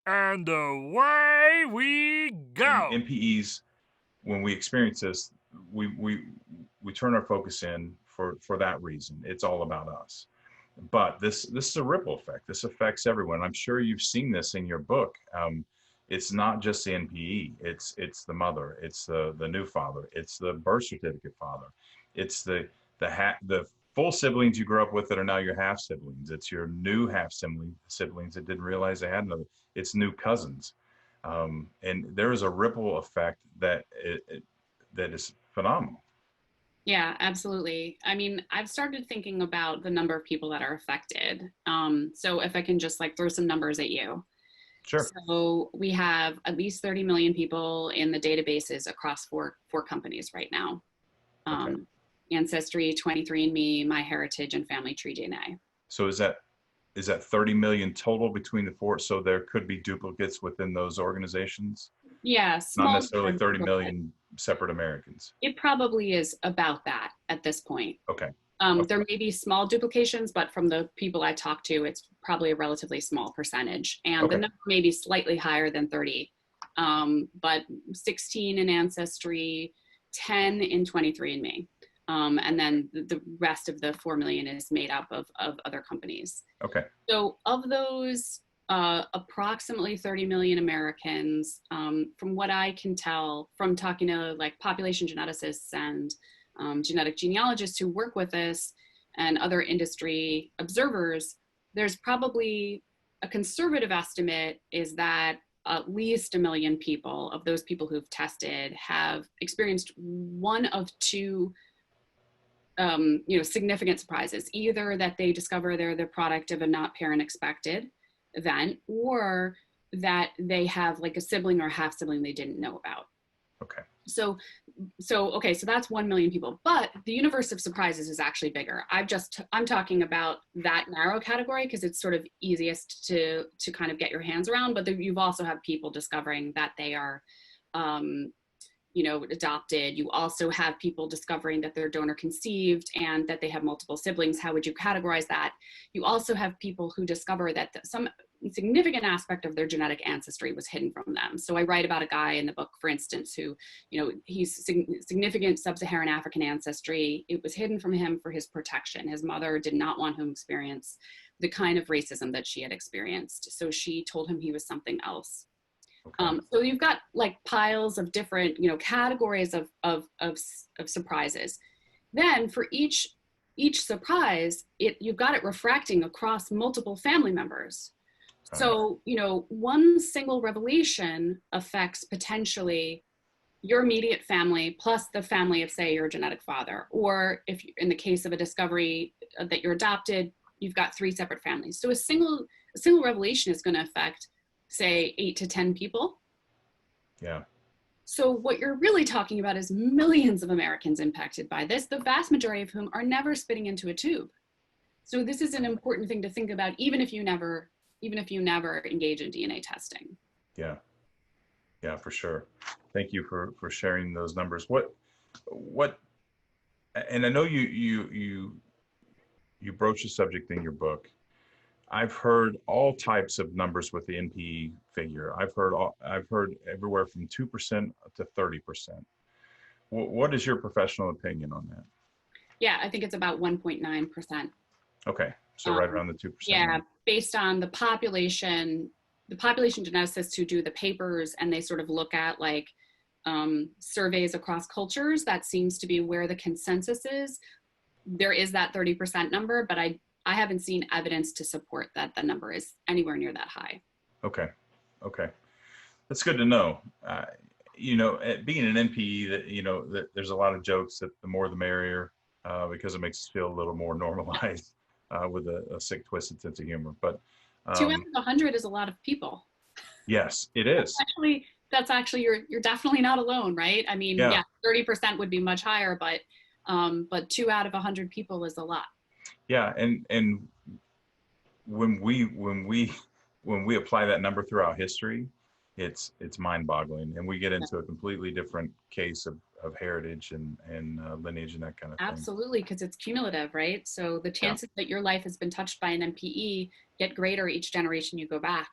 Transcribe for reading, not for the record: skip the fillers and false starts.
And away we And go. NPEs, when we experience this, we we we turn our focus in for that reason. It's all about us. But this is a ripple effect. This affects everyone. I'm sure you've seen this in your book. It's not just the NPE. It's the mother. It's the new father. It's the birth certificate father. It's the full siblings you grew up with that are now your half siblings. It's your new half siblings that didn't realize they had another. It's new cousins, and there is a ripple effect that is phenomenal. Yeah, absolutely. I mean, I've started thinking about the number of people that are affected. So if I can just like throw some numbers at you. Sure. So we have at least 30 million people in the databases across four companies right now. Okay. Ancestry, 23andMe, MyHeritage, and Family Tree DNA. So is that 30 million total between the four? So there could be duplicates within those organizations, Yeah, not small necessarily numbers, 30 but million separate Americans. it probably is about that at this point. Okay. Okay. There may be small duplications, but from the people I talk to, it's probably a relatively small percentage. And the Okay. number may be slightly higher than 30, but 16 in Ancestry, 10 in 23andMe. And then the rest of the 4 million is made up of other companies. Okay. So of those, approximately 30 million Americans, from what I can tell from talking to like population geneticists and genetic genealogists who work with this and other industry observers, there's probably a conservative estimate is that at least 1 million people of those people who've tested have experienced one of two significant surprises, either that they discover they're the product of a not parent expected event, or that they have like a sibling or half sibling they didn't know about. Okay. So okay, so that's 1 million people, but the universe of surprises is actually bigger. I'm talking about that narrow category because it's sort of easiest to kind of get your hands around, but you've also have people discovering that they are adopted. You also have people discovering that they're donor conceived and that they have multiple siblings. How would you categorize that? You also have people who discover that some significant aspect of their genetic ancestry was hidden from them. So I write about a guy in the book, for instance, who, he's significant sub-Saharan African ancestry. It was hidden from him for his protection. His mother did not want him to experience the kind of racism that she had experienced. So she told him he was something else. Okay. So you've got like piles of different, categories of surprises. Then for each surprise, you've got it refracting across multiple family members. All right. So, one single revelation affects potentially your immediate family plus the family of, say, your genetic father. Or if in the case of a discovery that you're adopted, you've got 3 separate families. So a single revelation is going to affect, say, 8 to 10 people. Yeah. So what you're really talking about is millions of Americans impacted by this, the vast majority of whom are never spitting into a tube. So this is an important thing to think about, even if you never engage in DNA testing. Yeah. Yeah, for sure. Thank you for sharing those numbers. What and I know you broach the subject in your book. I've heard all types of numbers with the NPE figure. I've heard everywhere from 2% to 30%. What is your professional opinion on that? Yeah, I think it's about 1.9%. Okay, so right around the 2% Yeah, mark. based on the population geneticists who do the papers, and they sort of look at like surveys across cultures, that seems to be where the consensus is. There is that 30% number, but I haven't seen evidence to support that the number is anywhere near that high. Okay, okay, that's good to know. Being an NPE, that there's a lot of jokes that the more the merrier, because it makes us feel a little more normalized with a sick, twisted sense of humor. But 2 out um, of 100 is a lot of people. yes, it is. That's actually you're definitely not alone, right? I mean, Yeah, yeah, 30% would be much higher, but 2 out of 100 people is a lot. yeah, and when we when we when we apply that number throughout history, it's mind-boggling, and we get into a completely different case of heritage and lineage and that kind of thing. Absolutely, because it's cumulative, right? So the chances that your life has been touched by an NPE get greater each generation you go back.